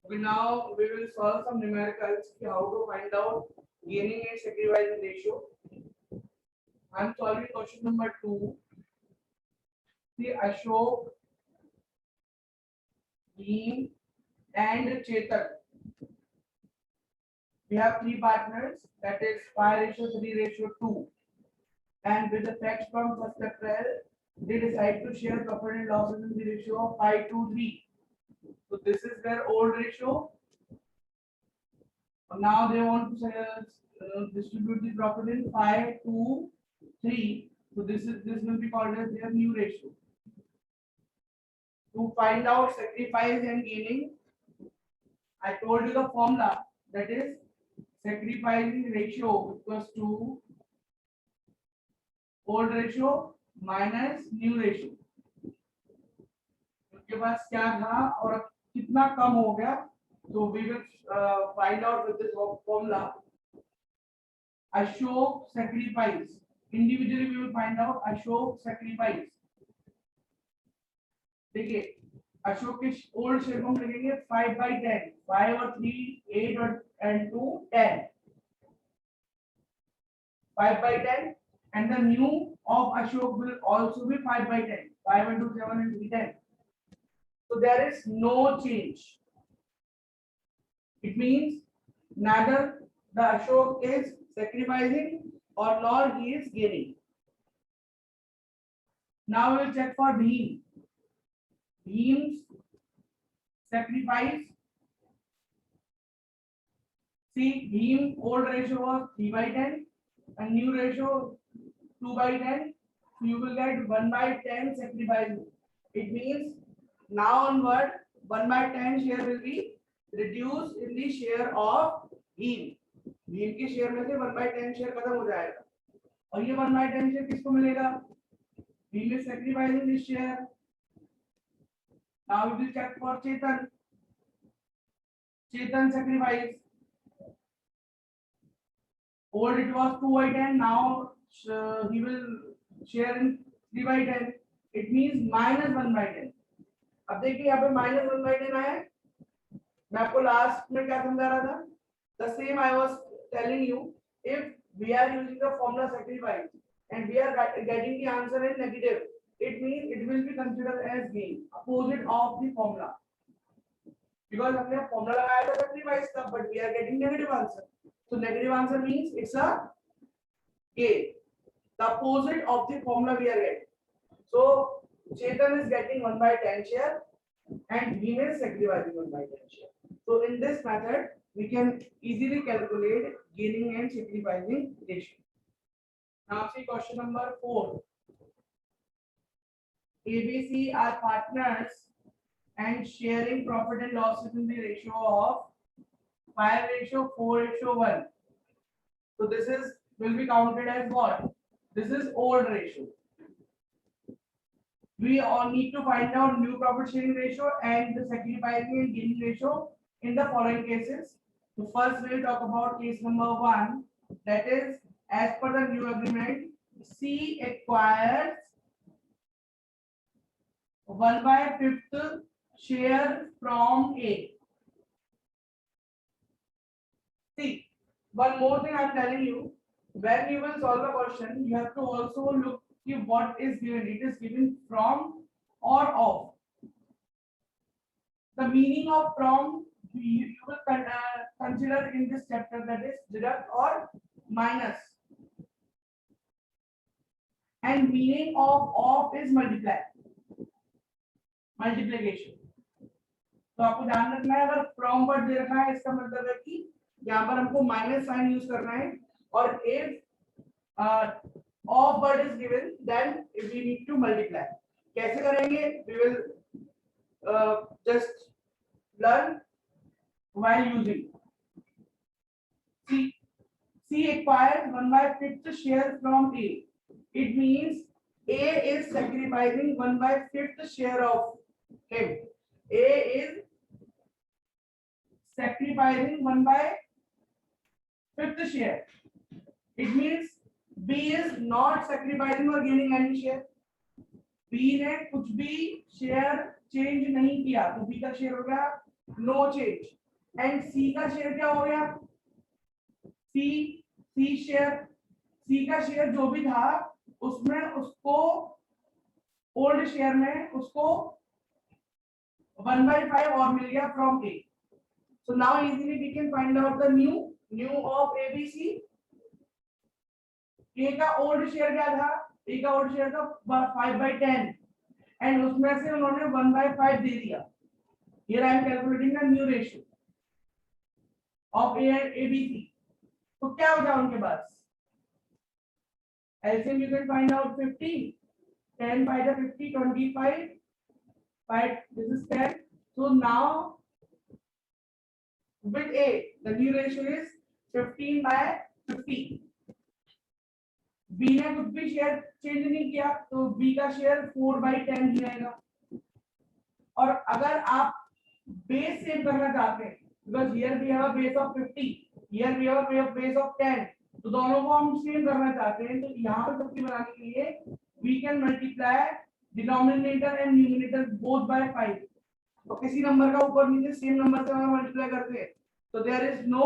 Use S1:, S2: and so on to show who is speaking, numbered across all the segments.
S1: Okay, now we will solve some numericals. How to find out gaining and sacrificing ratio. I am solving question number 2. See Ashok, Dean, and Chetan. We have three partners. That is 5:3:2. And with the facts from 1st April, they decide to share profit and losses in the ratio of 5:3. So this is their old ratio. Now they want to distribute the profit in 5:2:3. So this will be called as their new ratio. To find out sacrifice and gaining, I told you the formula, that is sacrificing ratio equals to old ratio minus new ratio. उनके पास क्या था और कितना कम हो गया, so we will find out with this formula. Ashok sacrifice, individually we will find out Ashok sacrifice. देखिए अशोक के old share को हम लिखेंगे 5/10, 5 और 3 8 and 2 10, 5/10, and the new of Ashok will also be 5/10, 5 and 2 7 and 3 10. So there is no change. It means neither the Ashok is sacrificing or nor he is gaining. Now we will check for Bhim. Bhim's sacrifice. See, Bhim old ratio was 3/10 and new ratio 2/10. So you will get 1/10 sacrifice. It means now onward 1/10 share will be reduced in the share of Bhim. Bhim के share में से 1/10 share खत्म हो जाएगा और ये 1/10 share किसको मिलेगा? Bhim is sacrificing this share. Now we will check for Chetan. Chetan sacrifice. Old it was 2/10. Now he will share in 3/10. It means minus 1/10. अब देखिए यहाँ पे minus 1/10 आया है. मैं आपको लास्ट में क्या समझा रहा था? The same I was telling you. If we are using the formula sacrifice and we are getting the answer in negative, it means it will be considered as gain, opposite of the formula. Because हमने formula लगाया था sacrifice का, but we are getting negative answer. So negative answer means it's a gain. The opposite of the formula we are getting. So Chetan is getting 1/10 share and Bhim is sacrificing 1/10 share. So in this method, we can easily calculate gaining and sacrificing ratio. Now see question number 4. ABC are partners and sharing profit and losses in the ratio of 5:4:1. So this is will be counted as what? This is old ratio. We all need to find out new profit sharing ratio and the sacrificing and gaining ratio in the following cases. So first we will talk about case number 1, that is as per the new agreement, C acquires 1/5 share from A. See, one more thing I am telling you, when you will solve the question, you have to also look at what is given. It is given from or of. The meaning of from you will consider in this chapter, that is deduct or minus. And meaning of is multiply, multiplication. तो आपको ध्यान रखना है, अगर from word दे रखा है इसका मतलब है कि यहाँ पर हमको माइनस साइन यूज करना है, और if of word is given then we need to multiply. कैसे करेंगे? We will just learn while using. C acquires 1/5 share from A. It means A is sacrificing 1/5 share of him. A is sacrificing 1/5 share. It means B is not sacrificing or gaining any share. B ने कुछ भी share change नहीं किया, तो B का share हो गया no change. And सी का शेयर क्या हो गया, सी शेयर, सी का शेयर जो भी था उसमें उसको ओल्ड शेयर में उसको 1/5 और मिल गया from A. So now easily we can find out the new of ABC। A का ओल्ड शेयर क्या था, A का ओल्ड शेयर था 5/10 एंड उसमें से उन्होंने 1/5 दे दिया। Here I am calculating the new ratio of A and ABC। तो क्या हो जाए उनके पास, LCM you can find out 50, 10 by the 50, 25, 5, this is 10। So now with A the new ratio is 15/50। B ने कुछ भी शेयर चेंज नहीं किया तो बी का शेयर 4/10 ही रहेगा। और अगर आप बेस सेम करना चाहते हैं, because here we have a base of 50, here we have a base of 10, तो दोनों को हम सेम करना चाहते हैं, तो यहां पर 50 बनाने के लिए we can multiply denominator and numerator both by 5। तो किसी नंबर का ऊपर नीचे सेम नंबर से हम मल्टीप्लाई करते हैं तो there is no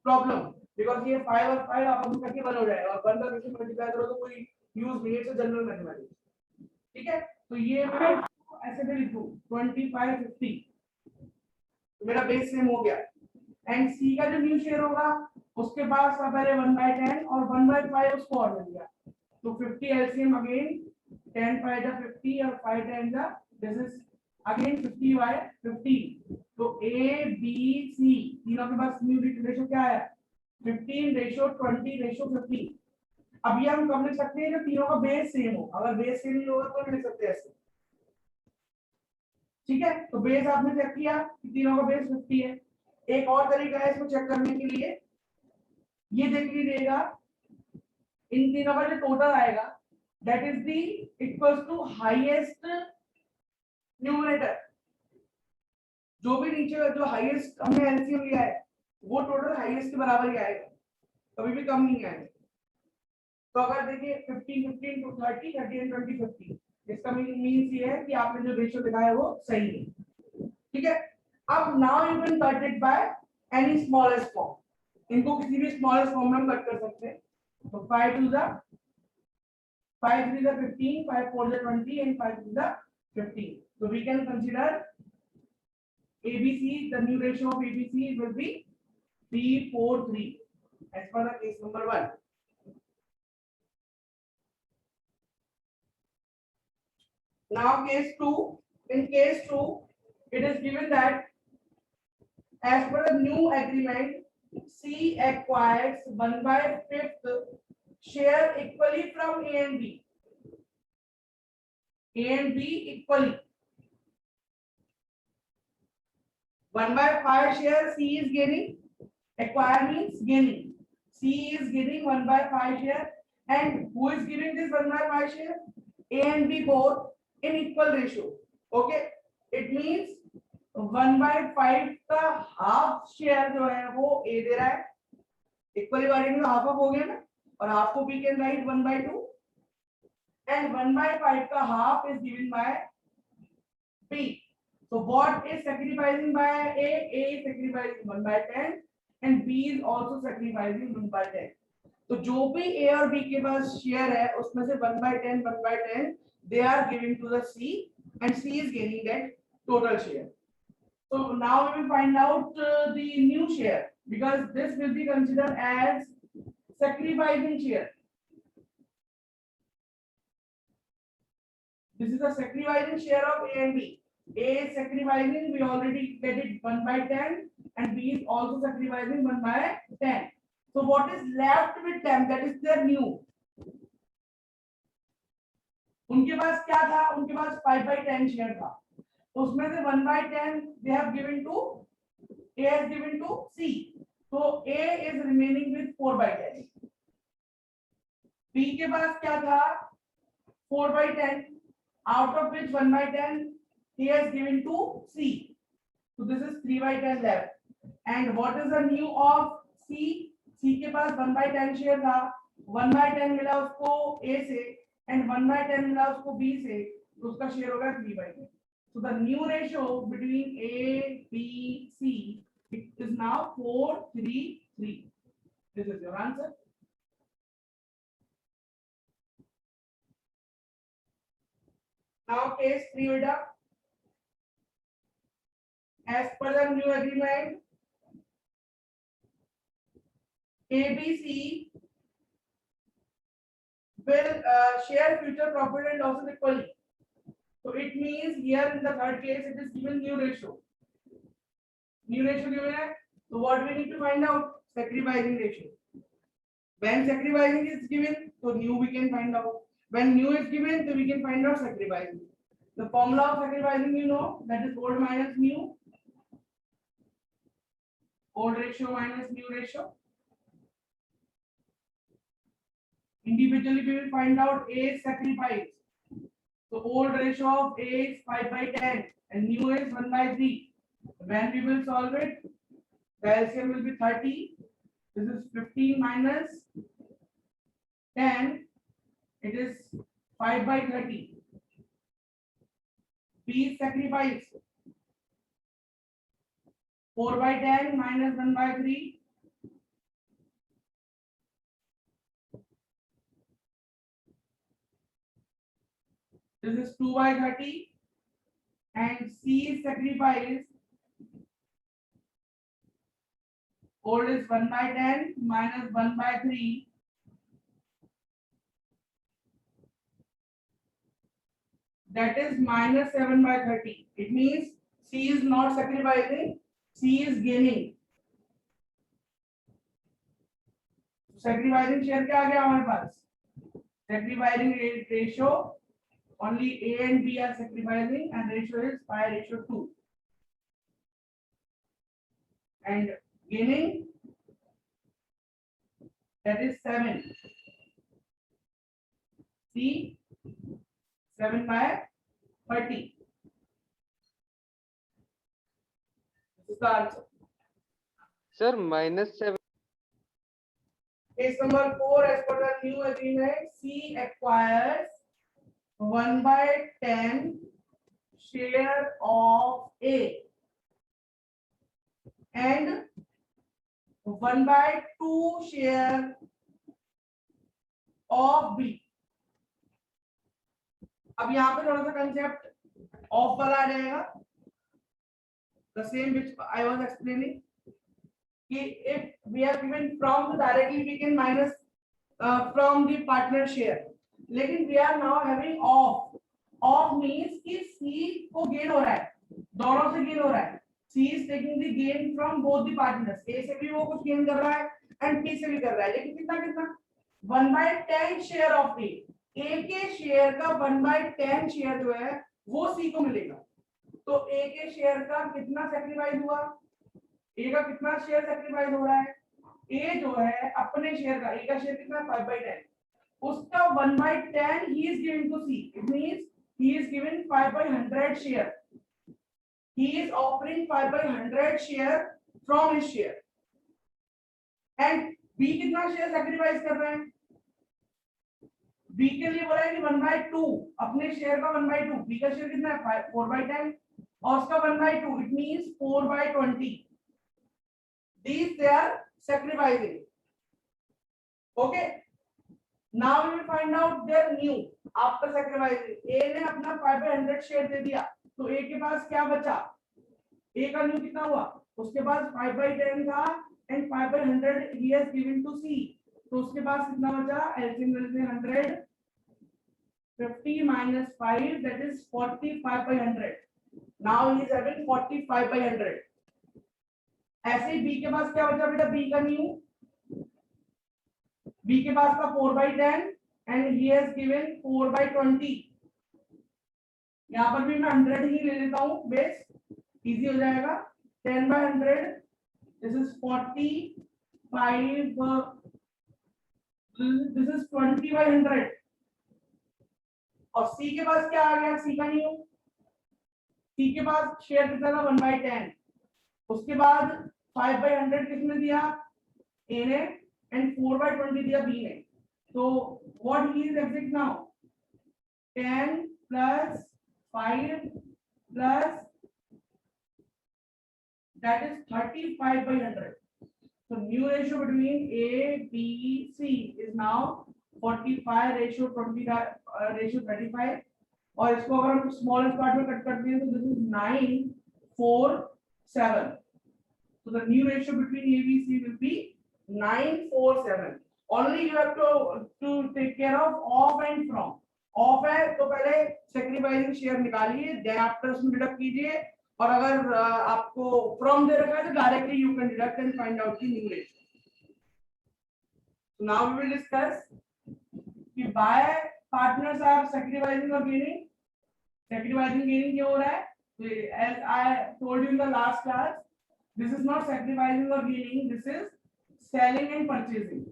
S1: problem, because ये 5 और 5 आपस में करके 1 हो जाएगा और 1 का किसी मल्टीप्लाई करो तो कोई यूज नहीं है, इट्स जनरल मैथमेटिक्स। ठीक है, तो ये मैं ऐसे भी लिखूं 25 50, तो मेरा बेस सेम हो गया। एंड सी का जो न्यू शेयर होगा उसके पास था पहले 1/10 और 1/5 उसको और मिल गया, तो 50 एलसीएम अगेन 10 5 जा 50 और 5 10 जा दिस इज अगेन 50/15। तो ए बी सी तीनों के पास न्यू रेशियो क्या है, 15:20:50। अब ये हम कब लिख सकते हैं, जब तीनों का बेस सेम हो। अगर बेस सेम नहीं होगा तो लिख सकते हैं ऐसे। ठीक है, तो बेस आपने चेक किया कि तीनों का बेस 50 है। एक और तरीका है इसको चेक करने के लिए, ये देख लीजिएगा इन तीनों का जो टोटल आएगा that is the equals to highest numerator. जो भी नीचे जो हाईएस्ट हमने एलसीएम लिया है वो टोटल हाईएस्ट के बराबर ही आएगा, कभी भी कम नहीं आएगा। तो अगर देखिए 15 15 to 30 30 and 20 50, इसका मींस ये है कि आपने जो रेशियो दिखाया वो सही है। ठीक है, अब now you can cut it by any smallest form, इनको किसी भी स्मॉलेस्ट फॉर्म में हम कट कर सकते हैं। तो 5 2 जा 5 3 जा 15, 5 4 जा 20 and 5 2 जा 15। So we can consider ABC, the new ratio of ABC will be 3:4:3 as per the case number 1। Now case 2, in case 2 it is given that as per the new agreement C acquires 1/5 share equally from A and B, A and B equally 1/5 share C is gaining, acquire means gaining, C is gaining 1/5 share and who is giving this 1/5 share, A and B both in equal ratio। okay, it means 1/5 का half share जो है वो A दे रहा है, equally divided half of हो गया ना, और हाफ को B कैन राइट 1/2 and 1/5 का half is given by B। So what is sacrificing by A? A is sacrificing 1/10 and B is also sacrificing 1/10। तो जो भी A और B के पास शेयर है उसमें से 1/10 1/10 they are giving to the C and C is gaining that total share। So now we will find out the new share because this will be considered as sacrificing share। This is the sacrificing share of A and B। A is sacrificing, we already get it 1/10 and B is also sacrificing 1/10। So what is left with them, that is their new। उनके पास क्या था, उनके पास 5/10 share था, उसमें से 1/10 they have given to A has given to C, so A is remaining with 4/10। B के पास क्या था 4/10 out of which 1/10 he has given to C, so this is 3/10 left। and what is the new of C? C के पास 1/10 share था, 1/10 मिला उसको A से and 1/10 मिला उसको B से, तो उसका शेयर होगा 3/10। so the new ratio between A, B, of 433. This is your answer. Now case 3 beta. As per the new agreement, ABC will share future profit and losses equally. So it means here in the third case it is given new ratio. New ratio given है. So what we need to find out? Sacrificing ratio. When sacrificing is given, so new we can find out. When new is given, so we can find out sacrificing. The formula of sacrificing you know, that is old minus new. Old ratio minus new ratio. Individually we will find out A sacrifice. So old ratio of A is 5/10 and new is 1/3. When we will solve it, the LCM will be 30. This is 15 minus 10. It is 5/30. B sacrifice. 4/10 minus 1/3. This is 2/30. And C sacrifice. Old is 1/10 minus 1/3. That is minus 7/30. It means C is not sacrificing, C is gaining. Sacrificing share क्या आ गया हमारे पास? Sacrificing ratio, only A and B are sacrificing and ratio is 5/2. And gaining, that is 7. C 7/30. This is the answer.
S2: Sir, -7.
S1: Case number 4, as per the new agreement, C acquires 1/10 share of A and 1/2 share of B. अब यहाँ पे थोड़ा सा concept of वाला आ जाएगा. The same which I was explaining. If we are given from the directly we can minus from the partner share. लेकिन we are now having off. Off means कि C को gain हो रहा है, दोनों से gain हो रहा है. C is taking the gain from both the partners. A से भी वो कुछ gain कर रहा है and B से भी कर रहा है. लेकिन कितना कितना? 1/10 share of A. A के शेयर का 1/10 शेयर जो है वो C को मिलेगा. तो A के शेयर का कितना सैक्रिफाइस हुआ? A का कितना शेयर सैक्रिफाइस हो रहा है? A जो है अपने शेयर का, A का शेयर कितना? 5/10. उसका 1/10 he is giving to C. It means he is given 5/100 share. He is offering 5/100 share from his share. And B कितना शेयर सैक्रिफाइस कर रहे हैं? B के लिए बोला है कि 1/2 अपने शेयर का 1/2. B का शेयर कितना है? 4/10 और उसका 1/2. It means 4/20. These they are sacrificing. Okay. Now we will find out their new after sacrificing. A ने अपना 5/100 शेयर दे दिया, तो A के पास क्या बचा? A का न्यू कितना हुआ? उसके पास 5/10 था and 5/100 he has given to C. तो उसके पास कितना बचा? LCM will be 100. 50 minus 5, that is 45/100. Now he is having 45/100. ऐसे ही B के पास क्या बचा बेटा? B का न्यू. B के पास का 4/10 and he has given 4/20. यहाँ पर भी मैं 100 ही ले लेता हूँ बेस, इजी हो जाएगा. 10/100. This is 45. This is 20/100. और C के पास क्या आ गया? C का न्यू. C के पास शेयर कितना था? 1/10. उसके बाद 5/100 किसने दिया? A ने and 4/20 दिया B ने. So what he is exact now? 10 plus 5 plus that is 35/100. So new ratio between A, B, C is now 45 ratio 25 ratio 35. और इसको अगर हम स्मॉलेस्ट पार्ट में कट करते हैं तो this is 947. So the new ratio between A, B, C will be 947. Only you have to take care of off and from. Off है तो पहले sacrificing share निकालिए, then after उसमें डिडक्ट कीजिए, और अगर आपको from दे रखा है तो directly you can deduct and find out the new ratio. So now we will discuss कि why partners are sacrificing or gaining. Sacrificing gaining क्यों हो रहा है? As I told you in the last class, this is not sacrificing or gaining, this is selling and purchasing.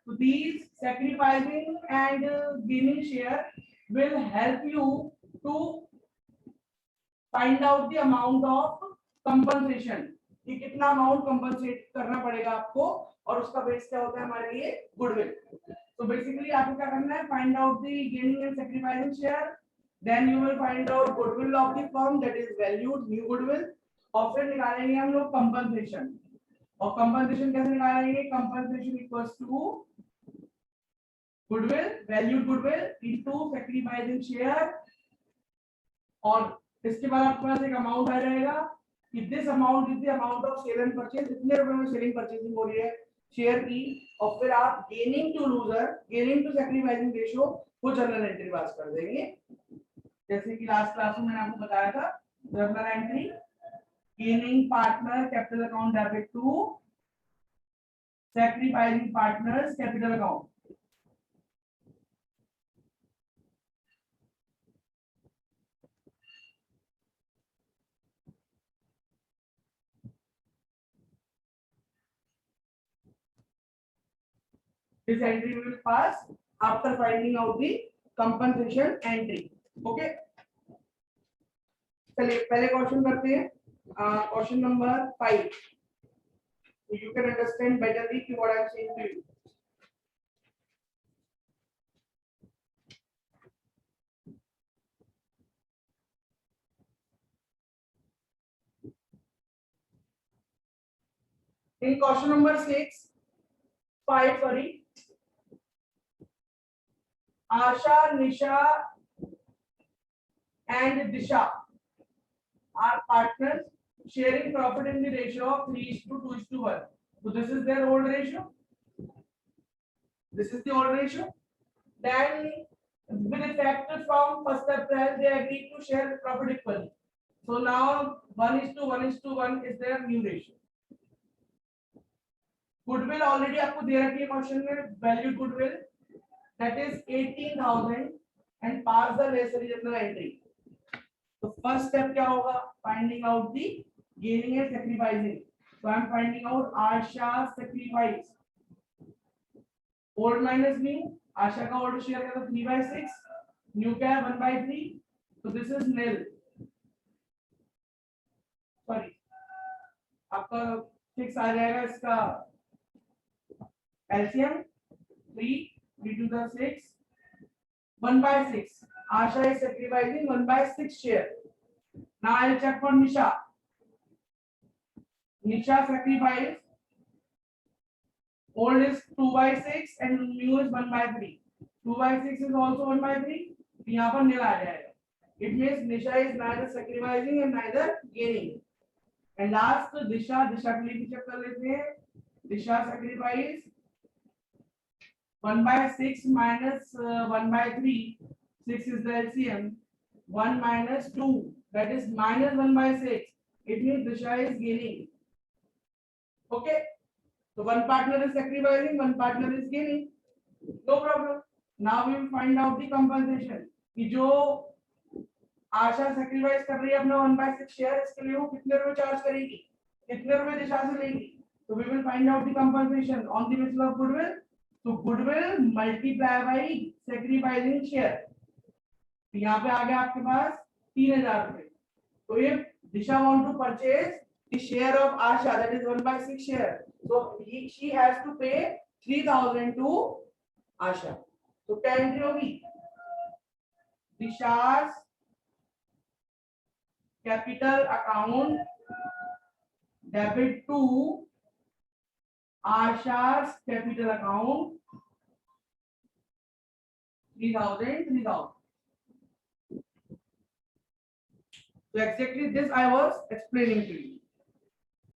S1: So these sacrificing and gaining share will help you to find out the amount of compensation, कि कितना amount compensate करना पड़ेगा आपको, और उसका base क्या होता है हमारे लिए? गुडविल. So basically आपको क्या करना है? Find out the gaining and sacrificing share, then you will find out goodwill of the firm, that is valued new goodwill, और फिर निकालेंगे हम लोग कंपनसेशन. और कंपनसेशन कैसे निकालेंगे? Compensation equals to goodwill, valued goodwill into sacrificing share, और इसके बाद आपके पास एक अमाउंट आ जाएगा कि this amount is the amount of sale and purchase. इतने रुपए में सेलिंग परचेजिंग हो रही है शेयर की, और फिर आप gaining to loser, gaining to sacrificing ratio को जर्नल एंट्री पास कर देंगे. जैसे कि लास्ट क्लास में मैंने आपको बताया था, journal entry gaining partner capital account debit to sacrificing partners capital account. This entry will pass after finding out the compensation entry. Okay. चलिए पहले क्वेश्चन करते हैं. Question number 5. You can understand betterly what I am saying to you. In question number 5, sorry, Asha, Nisha, and Disha are partners sharing profit in the ratio of 3:2:1. So this is their old ratio. This is the old ratio. Then, with effect from 1st April, they agreed to share the profit equally. So now 1:1:1 is their new ratio. Goodwill already आपको दे रखी है question में, valued goodwill that is 18,000 and pass the necessary journal entry. तो first step क्या होगा? Finding out the gaining and sacrificing. So I am finding out Asha sacrifice. Old minus new. Asha का old share क्या था? 3/6. New क्या है? 1/3. So this is nil. Sorry. आपका 6 आ जाएगा इसका LCM 3 to the 6. 1/6. Asha is sacrificing 1/6 share. Now I will check for Nisha. Nisha sacrifice. Old is 2/6 and new is 1/3. 2/6 is also 1/3. यहाँ पर nil आ जाएगा. It means Nisha is neither sacrificing and neither gaining. And last Disha के लिए भी check कर लेते हैं. Disha sacrifice 1/6 minus 1/3. 6 is the LCM. 1 minus 2, that is minus 1/6. It means Disha is gaining. Okay. So one partner is sacrificing, one partner is gaining. No problem. Now we will find out the compensation. कि जो आशा sacrifice कर रही है अपना 1/6 share, इसके लिए वो कितने रुपए चार्ज करेगी, कितने रुपए दिशा से लेगी. So we will find out the compensation on the basis of goodwill. So goodwill multiply by sacrificing share. यहाँ पे आ गया आपके पास 3,000 रुपए. तो ये दिशा want to purchase the share of Asha, that is 1/6 share. So she has to pay 3,000 to Asha. तो क्या entry होगी? Disha's capital account debit to Asha's capital account 3,000. So exactly this I was explaining to you.